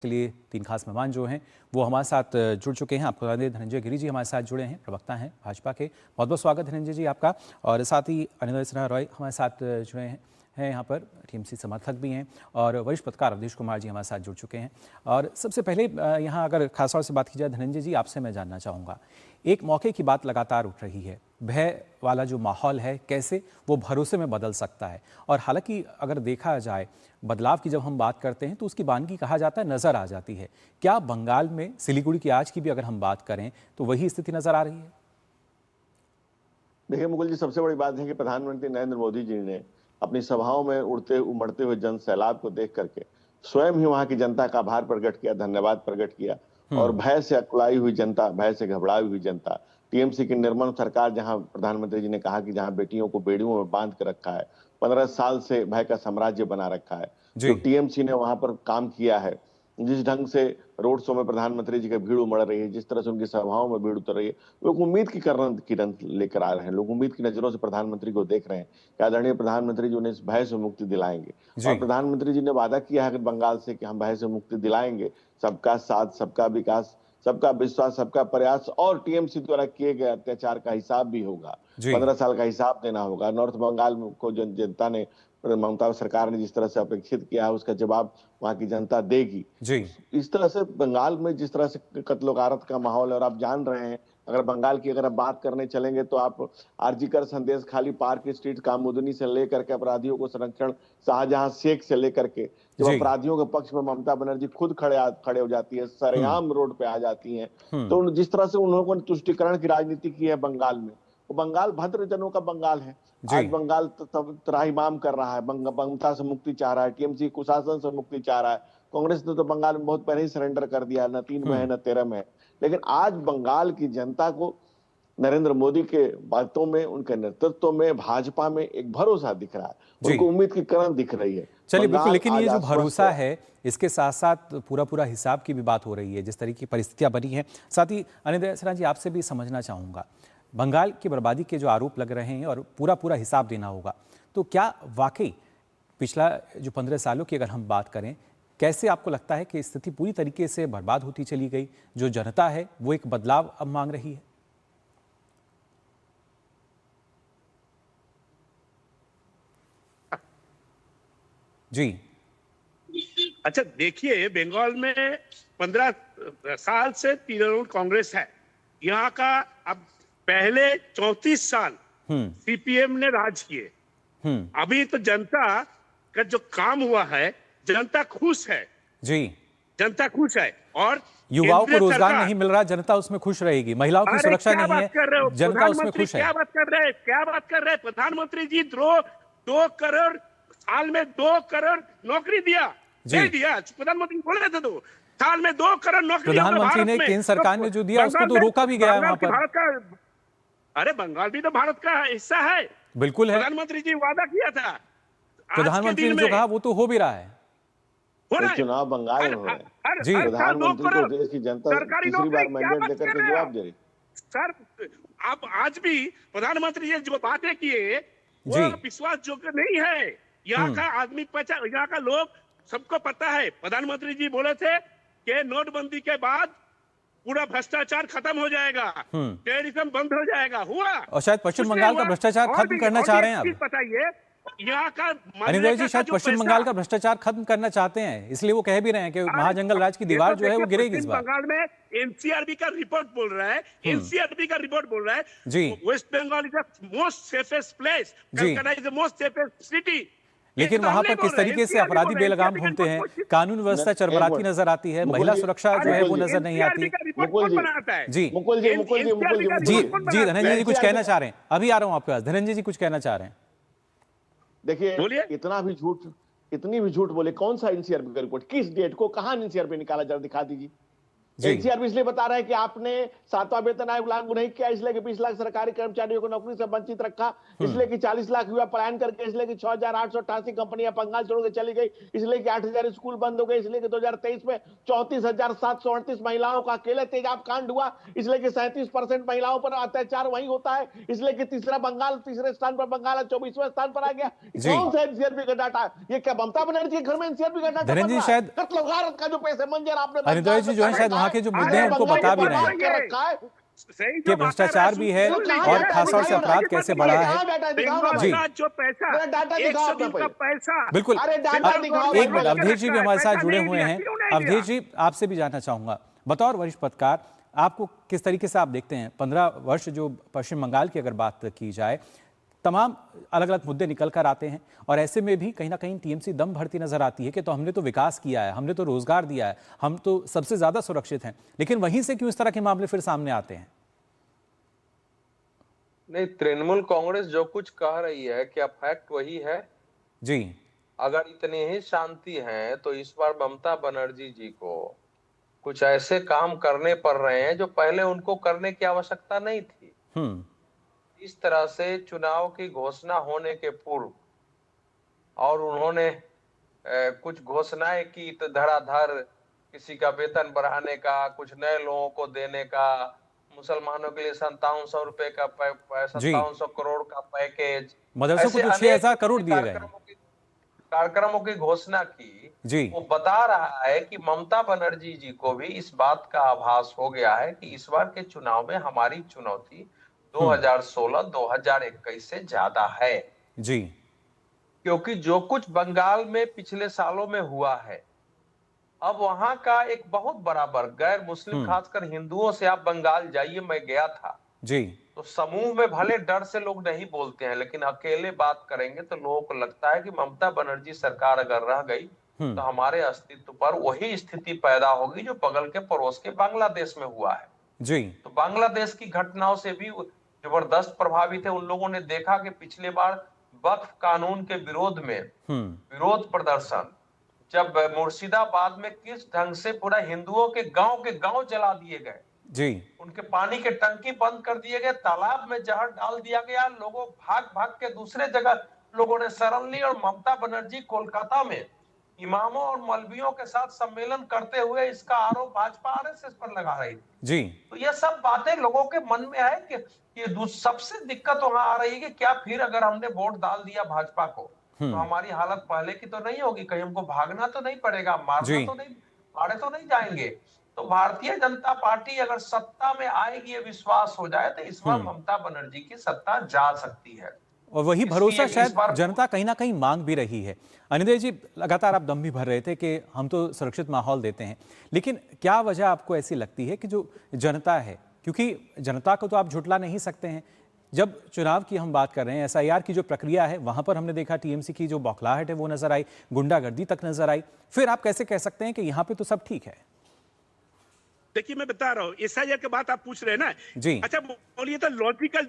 के लिए तीन खास मेहमान जो हैं वो हमारे साथ जुड़ चुके हैं। आपको बता दें धनंजय गिरी जी हमारे साथ जुड़े हैं, प्रवक्ता हैं भाजपा के। बहुत बहुत स्वागत धनंजय जी आपका। और साथ ही अनिल सिन्हा रॉय हमारे साथ जुड़े हैं यहाँ पर, टीएमसी समर्थक भी हैं। और वरिष्ठ पत्रकार अवधेश कुमार जी हमारे साथ जुड़ चुके हैं। और सबसे पहले यहाँ अगर खासतौर से बात की जाए धनंजय जी, आपसे मैं जानना चाहूँगा, एक मौके की बात लगातार उठ रही है, भय वाला जो माहौल है कैसे वो भरोसे में बदल सकता है। और हालांकि अगर देखा जाए बदलाव की जब हम बात करते हैं तो उसकी बानगी कहा जाता है नज़र आ जाती है। क्या बंगाल में सिलीगुड़ी की आज की भी अगर हम बात करें तो वही स्थिति नज़र आ रही है? देखिए मुकुल जी, सबसे बड़ी बात है कि प्रधानमंत्री नरेंद्र मोदी जी ने अपनी सभाओं में उड़ते उमड़ते हुए जन सैलाब को देख करके स्वयं ही वहां की जनता का आभार प्रकट किया, धन्यवाद प्रकट किया। और भय से अकुलाई हुई जनता, भय से घबराई हुई जनता, टीएमसी की निर्मम सरकार, जहां प्रधानमंत्री जी ने कहा कि जहां बेटियों को बेड़ियों में बांध के रखा है, 15 साल से भय का साम्राज्य बना रखा है, जो जी टीएमसी ने वहां पर काम किया है, जिस ढंग से रोड शो में प्रधानमंत्री जी का भीड़ उमड़ रही है, जिस तरह से उनकी सभाओं में भीड़ उतर रही है, लोग उम्मीद की किरण लेकर आ रहे हैं। लोग उम्मीद की नजरों से प्रधानमंत्री को देख रहे हैं कि आदरणीय प्रधानमंत्री जी उन्हें इस भय से मुक्ति दिलाएंगे। और जी प्रधानमंत्री जी ने वादा किया है कि बंगाल से कि हम भय से मुक्ति दिलाएंगे। सबका साथ, सबका विकास, सबका विश्वास, सबका प्रयास, और टीएमसी द्वारा किए गए अत्याचार का हिसाब भी होगा। जी 15 साल का हिसाब देना होगा। नॉर्थ बंगाल को जनता ने, ममता सरकार ने जिस तरह से अपेक्षित किया है, उसका जवाब वहां की जनता देगी। जी इस तरह से बंगाल में जिस तरह से कत्लो गारत का माहौल है, और आप जान रहे हैं, अगर बंगाल की अगर आप बात करने चलेंगे तो आप आरजीकर, संदेश खाली, पार्क स्ट्रीट, कामुदनी से लेकर के अपराधियों को संरक्षण, शाहजहां शेख से लेकर के, जब जी अपराधियों के पक्ष में ममता बनर्जी खुद खड़े हो जाती है, हम्म सरेआम रोड पे आ जाती हैं, हम्म तो जिस तरह से उन्होंने तुष्टिकरण की राजनीति की है बंगाल में, वो बंगाल भद्र जनों का बंगाल है। जी आज बंगाल त्राहिमाम कर रहा है, ममता से मुक्ति चाह रहा है, टीएमसी कुशासन से मुक्ति चाह रहा है। कांग्रेस ने तो बंगाल में बहुत पहले ही सरेंडर कर दिया, न 3 में है न 13 में है। लेकिन आज बंगाल की जनता को नरेंद्र मोदी के बातों में, उनके नेतृत्व में, भाजपा में एक भरोसा दिख रहा है, जी उनको उम्मीद की किरण दिख रही है। चलिए बिल्कुल, बंगाल लेकिन आज ये जो आश्वस्त भरोसा है। है इसके साथ साथ पूरा पूरा हिसाब की भी बात हो रही है, जिस तरह की परिस्थितियां बनी हैं। साथ ही अनिल सिन्हा जी, आपसे भी समझना चाहूँगा, बंगाल की बर्बादी के जो आरोप लग रहे हैं और पूरा पूरा हिसाब देना होगा, तो क्या वाकई पिछला जो 15 सालों की अगर हम बात करें, कैसे आपको लगता है कि स्थिति पूरी तरीके से बर्बाद होती चली गई? जो जनता है वो एक बदलाव अब मांग रही है। जी अच्छा देखिए, बंगाल में 15 साल से तृणमूल कांग्रेस है यहाँ का। अब पहले 34 साल सीपीएम ने राज किए। अभी तो जनता का जो काम हुआ है, जनता खुश है। जी जनता खुश है। और युवाओं को केंद्रीय रोजगार सरकार, नहीं मिल रहा, जनता उसमें खुश रहेगी। महिलाओं की अरे सुरक्षा क्या नहीं है, बात कर रहे हो जनता उसमें प्रधानमंत्री, खुश है। क्या बात कर रहे हैं, क्या बात कर रहे हैं प्रधानमंत्री जी? 2 करोड़ साल में 2 करोड़ नौकरी दिया, दे दिया। प्रधानमंत्री बोले थे तो साल में 2 करोड़ नौकरी होगा प्रधानमंत्री भारत ने, में। केंद्र सरकार ने जो दिया उसको बंगाल तो में, रोका भी गया है बंगाल वहां की पर। भारत का, अरे बंगाल भी तो भारत का हिस्सा है। बिल्कुल है, प्रधानमंत्री जी वादा किया था, आज के प्रधानमंत्री दिन ने जो में कहा वो तो हो भी रहा है। हो ये रहा है। चुनाव बंगाल हर में हो रहे हैं। हर जी हर साल 2 प्रधानमंत्री को करोड़ देश की जनता सरकारी तीसरी नौकरी। बार क्या मैंडेट बात देकर कर के रहे हैं जवाब आप दे रही। सर? आप आज भी प्रधानमंत्री जी जो बातें किए वो जी विश्वास योग्य नहीं है। यहाँ का आदमी यहाँ का लोग सबको पता है। प्रधानमंत्री जी बोले थे कि नोटबंदी के बाद पूरा भ्रष्टाचार खत्म हो जाएगा, टेररिज्म बंद हो जाएगा। हुआ? और शायद पश्चिम कुछ नहीं बंगाल का हुआ। भ्रष्टाचार खत्म करना चाह और भी रहे हैं एक चीज अब। बताइए, यहाँ का अनिल मनरेगा जी का शायद जो पश्चिम पैसा, बंगाल का भ्रष्टाचार खत्म करना चाहते हैं, इसलिए वो कह भी रहे हैं कि महाजंगल राज की ये दीवार तो जो है वो देखिए, गिरेगी इस पश्चिम बार। बंगाल में एनसीआरबी का रिपोर्ट बोल रहा है, एनसीआरबी का रिपोर्ट बोल रहा है जी West Bengal is the most safest place, जी Calcutta is the most safest city. लेकिन वहां पर किस तरीके से अपराधी बेलगाम घूमते हैं, कानून व्यवस्था एक चरमराती मिनट नजर आती है, मुकुल महिला जी, सुरक्षा जो है अरे वो मुकुल जी, नजर नहीं एनसीआरबी आती। का रिपोर्ट मुकुल कौन जी, बनाता है? जी मुकुल जी, मुकुल जी, मुकुल एनसीआरबी जी, का जी मुकुल रिपोर्ट जी, कौन जी बनाता है? धनंजय जी कुछ कहना एनसीआरबी चाह रहे हैं, अभी आ रहा हूं आपके पास। धनंजय जी कुछ कहना चाह रहे हैं। देखिए, बोलिए। इतनी भी झूठ बोले। कौन सा एनसीआरबी का रिपोर्ट, किस डेट को, कहां एनसीआरबी निकाला, जरा दिखा दीजिए। एनसीआर भी इसलिए बता रहा है कि आपने 7वां वेतन आयोग लागू नहीं किया, इसलिए कि 20 लाख सरकारी कर्मचारियों को नौकरी से वंचित रखा, इसलिए कि 40 लाख युवा पलायन करके, इसलिए कि 6,888 कंपनियां बंगाल छोड़ के चली गई, इसलिए कि 8,000 स्कूल बंद हो गए, इसलिए कि 2023 में 34,738 महिलाओं का अकेले तेजाब कांड हुआ, इसलिए कि 37% महिलाओं पर अत्याचार वहीं होता है, इसलिए कि तीसरे स्थान पर बंगाल है, 24वें स्थान पर आ गया। कौन सा एनसीआरबी का डाटा? ये क्या ममता बनर्जी के घर में एनसीआरबी का डाटा? धीरेन्द्र जी, शायद कत्ल का जो पैसे मंजर आपने अनिरुद्ध जी जो है शायद वहाँ के जो मुद्दे हैं उनको बता भी रहे हैं कि भ्रष्टाचार भी है और खासतौर से अपराध कैसे बढ़ा है। जी जो पैसा, बिल्कुल। एक मिनट, अवधेश जी भी हमारे साथ जुड़े हुए हैं। अवधेश जी, आपसे भी जानना चाहूंगा, बतौर वरिष्ठ पत्रकार आपको किस तरीके से आप देखते हैं 15 वर्ष जो पश्चिम बंगाल की अगर बात की जाए, तमाम अलग अलग मुद्दे निकल कर आते हैं और ऐसे में भी कहीं ना कहीं टीएमसी दम भरती नजर आती है कि तो हमने तो विकास किया है, हमने तो रोजगार दिया है, हम तो सबसे ज्यादा सुरक्षित हैं, लेकिन वहीं से क्यों इस तरह के मामले फिर सामने आते हैं? नहीं, तृणमूल कांग्रेस जो कुछ कह रही है क्या फैक्ट वही है? जी, अगर इतनी ही शांति है तो इस बार ममता बनर्जी जी को कुछ ऐसे काम करने पड़ रहे हैं जो पहले उनको करने की आवश्यकता नहीं थी। इस तरह से चुनाव की घोषणा होने के पूर्व और उन्होंने कुछ घोषणाएं की तो धड़ाधड़ किसी का वेतन बढ़ाने का, कुछ नए लोगों को देने का, मुसलमानों के लिए 5700 रुपए का 5700 करोड़ का पैकेज, मदरसों को तो 6,000 करोड़ दिए गए, कार्यक्रमों की घोषणा की जी। वो बता रहा है कि ममता बनर्जी जी को भी इस बात का आभास हो गया है कि इस बार के चुनाव में हमारी चुनौती 2016-2021 से ज्यादा है जी, क्योंकि जो कुछ बंगाल में पिछले सालों में हुआ है, अब वहां का एक बहुत बड़ा वर्ग गैर मुस्लिम खासकर हिंदुओं से, आप बंगाल जाइए, मैं गया था जी, तो समूह में भले डर से लोग नहीं बोलते हैं, लेकिन अकेले बात करेंगे तो लोगों को लगता है कि ममता बनर्जी सरकार अगर रह गई तो हमारे अस्तित्व पर वही स्थिति पैदा होगी जो बगल के पड़ोस के बांग्लादेश में हुआ है जी। तो बांग्लादेश की घटनाओं से भी जबरदस्त प्रभावित है। उन लोगों ने देखा कि पिछले बार वक्फ कानून के विरोध में विरोध प्रदर्शन, जब मुर्शिदाबाद में किस ढंग से पूरा हिंदुओं के गांव जला दिए गए जी, उनके पानी के टंकी बंद कर दिए गए, तालाब में जहर डाल दिया गया, लोगों भाग के दूसरे जगह लोगों ने शरण ली और ममता बनर्जी कोलकाता में इमामों और मौलवियों के साथ सम्मेलन करते हुए इसका आरोप भाजपा आरएसएस पर लगा रही थी जी। तो ये सब बातें लोगों के मन में है कि ये सबसे दिक्कत वहां आ रही है कि क्या फिर अगर हमने वोट डाल दिया भाजपा को तो हमारी हालत पहले की तो नहीं होगी, कहीं हमको भागना तो नहीं पड़ेगा, मारना तो नहीं, मारे तो नहीं जाएंगे। तो भारतीय जनता पार्टी अगर सत्ता में आएगी, ये विश्वास हो जाए तो इस बार ममता बनर्जी की सत्ता जा सकती है और वही भरोसा शायद जनता कहीं ना कहीं मांग भी रही है। अनिरुद्ध जी, लगातार आप दम भी भर रहे थे कि हम तो सुरक्षित माहौल देते हैं, लेकिन क्या वजह आपको ऐसी लगती है कि जो जनता है, क्योंकि जनता को तो आप झुटला नहीं सकते हैं, जब चुनाव की हम बात कर रहे हैं, एसआईआर की जो प्रक्रिया है वहां पर हमने देखा टीएमसी की जो बौखलाहट है वो नजर आई, गुंडागर्दी तक नजर आई, फिर आप कैसे कह सकते हैं कि यहाँ पे तो सब ठीक है? देखिए मैं बता रहा हूँ, एसआईआर की बात आप पूछ रहे हैं ना जी। अच्छा बोलिए तो लॉजिकल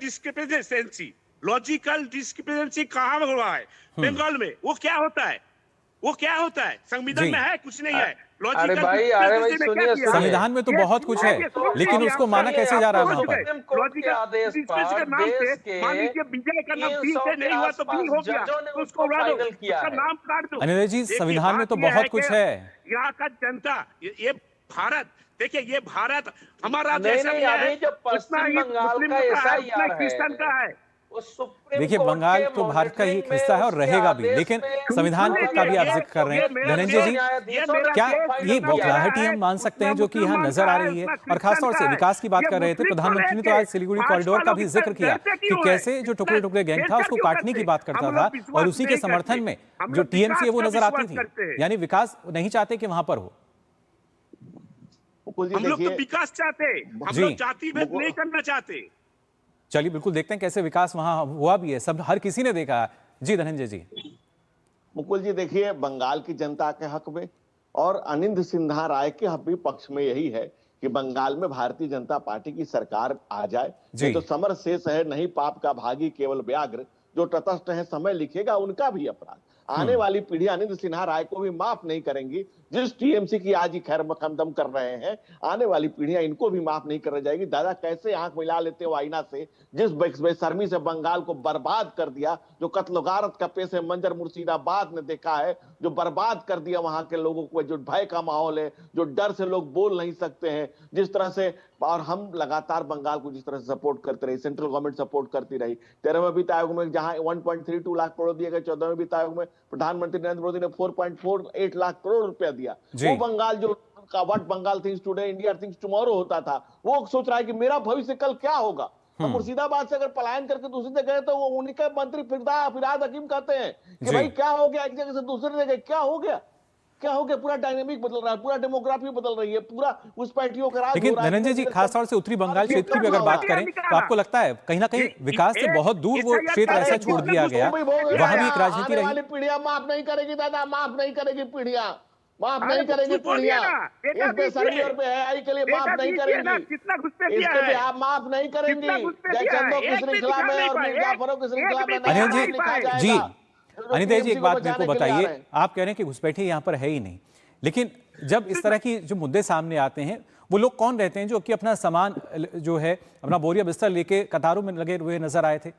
डिस्क्रिपेंसी कहाँ हुआ है बंगाल में? वो क्या होता है? वो क्या होता है? संविधान में है? कुछ नहीं है। अरे भाई सुनिए, संविधान में तो बहुत कुछ है, लेकिन उसको माना कैसे जा रहा है वहां पर? लॉजिकल आदेश पर देश के विजय का नाम बी से नहीं हुआ तो बी हो गया, उसको फाइनल किया, नाम काट दो। अनिरुद्ध जी, संविधान में तो बहुत कुछ है। यहाँ का जनता, ये भारत, देखिए ये भारत हमारा देश है, पश्चिम बंगाल का एसआईआर क्रिश्चियन का है। देखिए, बंगाल तो भारत का ही एक हिस्सा है और रहेगा भी, लेकिन संविधान का भी आप जिक्र कर रहे हैं। धनंजय जी, क्या ये बौखलाहट ही हम मान सकते हैं जो कि यहाँ नजर आ रही है? और खासतौर से विकास की बात कर रहे थे, प्रधानमंत्री ने तो आज सिलीगुड़ी कॉरिडोर का भी जिक्र किया कि कैसे जो टुकड़े टुकड़े गैंग था उसको काटने की बात करता था और उसी के समर्थन में जो टीएमसी है वो नजर आती थी, यानी विकास नहीं चाहते कि वहां पर हो। हम लोग तो विकास चाहते, हम लोग जाति भेद नहीं करना चाहते। चलिए बिल्कुल देखते हैं कैसे विकास वहां हुआ भी है, सब हर किसी ने देखा। जी धनंजय जी। मुकुल जी, देखिए बंगाल की जनता के हक में और अनिंद सिन्हा राय के भी पक्ष में यही है कि बंगाल में भारतीय जनता पार्टी की सरकार आ जाए। तो समर शेष है नहीं पाप का भागी केवल व्याघ्र, जो तटस्थ है समय लिखेगा उनका भी अपराध। आने वाली पीढ़ी आनंद सिन्हा राय को भी माफ नहीं करेंगी। जिस टीएमसी की आज ही खैर मकदम कर रहे हैं, आने वाली पीढ़ियां इनको भी माफ नहीं कर जाएगी। दादा कैसे आंख मिला लेते हो आईना से, जिस बेशर्मी से बंगाल को बर्बाद कर दिया, जो कत्ल गारत का पेश मंजर मुर्शिदाबाद ने देखा है, जो बर्बाद कर दिया वहां के लोगों को, जो भय का माहौल है, जो डर से लोग बोल नहीं सकते हैं, जिस तरह से, और हम लगातार बंगाल को जिस तरह से सपोर्ट करते रहे, सेंट्रल गवर्नमेंट सपोर्ट करती रही। 13वें वित्त आयोग में जहां 1.32 लाख करोड़ दिए गए, 14वें वित्त आयोग में प्रधानमंत्री नरेंद्र मोदी ने 4.48 लाख करोड़ रुपया दिया। वो बंगाल जो का what Bengal thinks today India thinks tomorrow होता था, वो सोच रहा है कि मेरा भविष्य कल क्या होगा। तो मुर्शिदाबाद से अगर पलायन करके दूसरी जगह तो वो उन्हीं के मंत्री फिराद हकीम कहते हैं कि भाई क्या हो गया, एक जगह से दूसरी जगह क्या हो गया, क्या हो गया, पूरा डायनेमिक बदल रहा है, पूरा डेमोग्राफी बदल रही है, पूरा उस पार्टियों का राज। लेकिन धनंजय जी, खासतौर से उत्तरी बंगाल क्षेत्र की भी अगर बात करें तो आपको लगता है कहीं ना कहीं विकास से बहुत दूर वो क्षेत्र ऐसा छोड़ दिया गया, वहां भी एक राजनीति रही। वाली पीढ़ियां माफ नहीं करेगी दादा, माफ नहीं करेगी पीढ़ियां, माफ नहीं करेगी पीढ़ियां। इस बेशर्मी और बेहयाई के लिए माफ नहीं करेंगी, इसके लिए आप माफ नहीं करेंगी। जयचंदों की श्रृंखला में और मीर जाफरों की श्रृंखला में नहीं लिखा जाएगा। अनिता जी, एक बात मेरे को बताइए, आप कह रहे हैं कि घुसपैठे यहाँ पर है ही नहीं, लेकिन जब इस तरह की जो मुद्दे सामने आते हैं, वो लोग कौन रहते हैं जो कि अपना सामान जो है, अपना बोरिया बिस्तर लेके कतारों में लगे हुए नजर आए थे?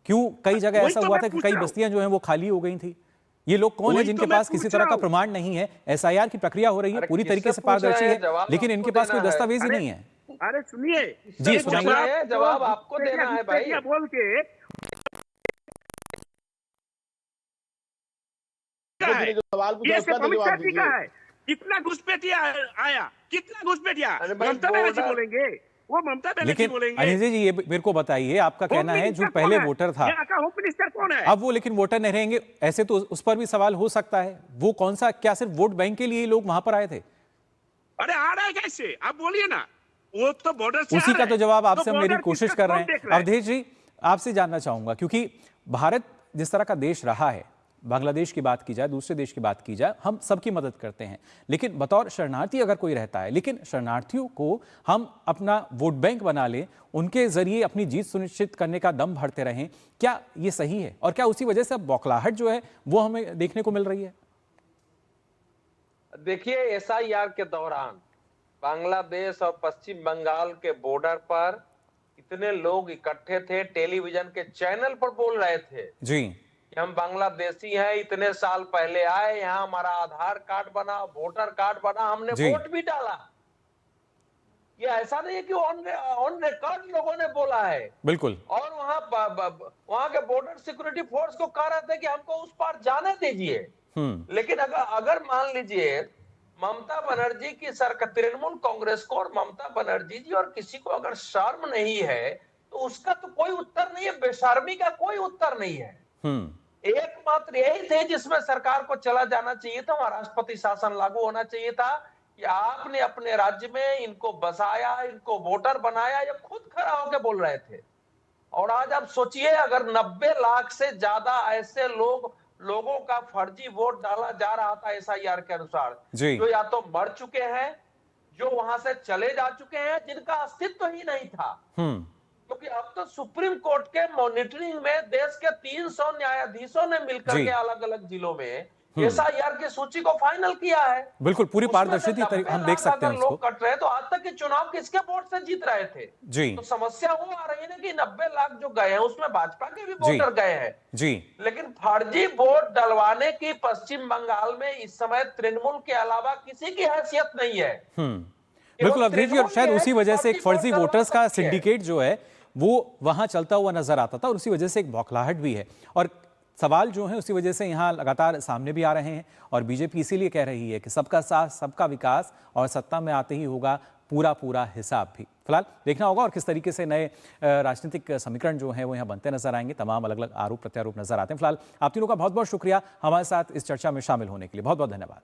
क्यों कई जगह ऐसा हुआ था कि कई बस्तियां जो हैं वो खाली हो गई थी? ये लोग कौन है जिनके पास किसी तरह का प्रमाण नहीं है? एसआईआर की प्रक्रिया हो रही है, पूरी तरीके से पारदर्शी है, लेकिन इनके पास कोई दस्तावेज ही नहीं है। अरे सुनिए जी, सुनाइए। जवाब आपको देना है भाई। बोल के कितना घुसपैठिया आया, कितना घुसपैठिया ममता बनर्जी बोलेंगे, वो ममता बनर्जी बोलेंगे। अनिता जी, ये मेरे को बताइए, आपका कहना है जो पहले वोटर था, होम मिनिस्टर कौन है? अब वो लेकिन वोटर नहीं रहेंगे, ऐसे तो उस पर भी सवाल हो सकता है। वो कौन सा, क्या सिर्फ वोट बैंक के लिए लोग वहां पर आए थे? अरे आ रहा है कैसे, आप बोलिए ना, वो तो बॉर्डर से उसी का तो जवाब आपसे हम मेरी कोशिश कर रहे हैं। अवधेश जी, आपसे जानना चाहूंगा, क्योंकि भारत जिस तरह का देश रहा है, बांग्लादेश की बात की जाए, दूसरे देश की बात की जाए, हम सबकी मदद करते हैं, लेकिन बतौर शरणार्थी अगर कोई रहता है, लेकिन शरणार्थियों को हम अपना वोट बैंक बना लें, उनके जरिए अपनी जीत सुनिश्चित करने का दम भरते रहें, क्या ये सही है? और क्या उसी वजह से अब बौखलाहट जो है वो हमें देखने को मिल रही है? देखिए, एसआईआर के दौरान बांग्लादेश और पश्चिम बंगाल के बॉर्डर पर इतने लोग इकट्ठे थे, टेलीविजन के चैनल पर बोल रहे थे जी, हम बांग्लादेशी हैं, इतने साल पहले आए, यहाँ हमारा आधार कार्ड बना, वोटर कार्ड बना, हमने वोट भी डाला। ये ऐसा नहीं है कि ऑन रिकॉर्ड लोगों ने बोला है। बिल्कुल। और वहां के बॉर्डर सिक्योरिटी फोर्स को कह रहे थे कि हमको उस पार जाने दीजिए। लेकिन अगर मान लीजिए ममता बनर्जी की सरकार, तृणमूल कांग्रेस को और ममता बनर्जी जी और किसी को अगर शर्म नहीं है तो उसका तो कोई उत्तर नहीं है, बेशर्मी का कोई उत्तर नहीं है। एकमात्र यही थे जिसमें सरकार को चला जाना चाहिए था, वहां राष्ट्रपति शासन लागू होना चाहिए था कि आपने अपने राज्य में इनको बसाया, इनको वोटर बनाया, ये खुद खड़ा होकर बोल रहे थे। और आज आप सोचिए, अगर 90 लाख से ज्यादा ऐसे लोगों का फर्जी वोट डाला जा रहा था एसआईआर के अनुसार, जो या तो मर चुके हैं, जो वहां से चले जा चुके हैं, जिनका अस्तित्व ही नहीं था। क्योंकि अब तो सुप्रीम कोर्ट के मॉनिटरिंग में देश के 300 न्यायाधीशों ने मिलकर के अलग अलग जिलों में एसआईआर की सूची को फाइनल किया है। बिल्कुल, पूरी पारदर्शी हम देख सकते हैं। लोग कट रहे तो आज तक के चुनाव किसके वोट से जीत रहे थे? जी, तो समस्या वो आ रही है ना कि 90 लाख जो गए हैं उसमें भाजपा के भी वोटर गए हैं जी, लेकिन फर्जी वोट डलवाने की पश्चिम बंगाल में इस समय तृणमूल के अलावा किसी की हैसियत नहीं है। बिल्कुल अवधेश जी, और शायद उसी वजह से एक फर्जी वोटर्स का सिंडिकेट जो है वो वहां चलता हुआ नजर आता था, और उसी वजह से एक बौखलाहट भी है, और सवाल जो है उसी वजह से यहाँ लगातार सामने भी आ रहे हैं। और बीजेपी इसीलिए कह रही है कि सबका साथ, सबका विकास, और सत्ता में आते ही होगा पूरा हिसाब भी। फिलहाल देखना होगा और किस तरीके से नए राजनीतिक समीकरण जो है वो यहाँ बनते नजर आएंगे। तमाम अलग अलग आरोप प्रत्यारोप नजर आते हैं। फिलहाल आप तीनों का बहुत बहुत शुक्रिया हमारे साथ इस चर्चा में शामिल होने के लिए। बहुत बहुत धन्यवाद।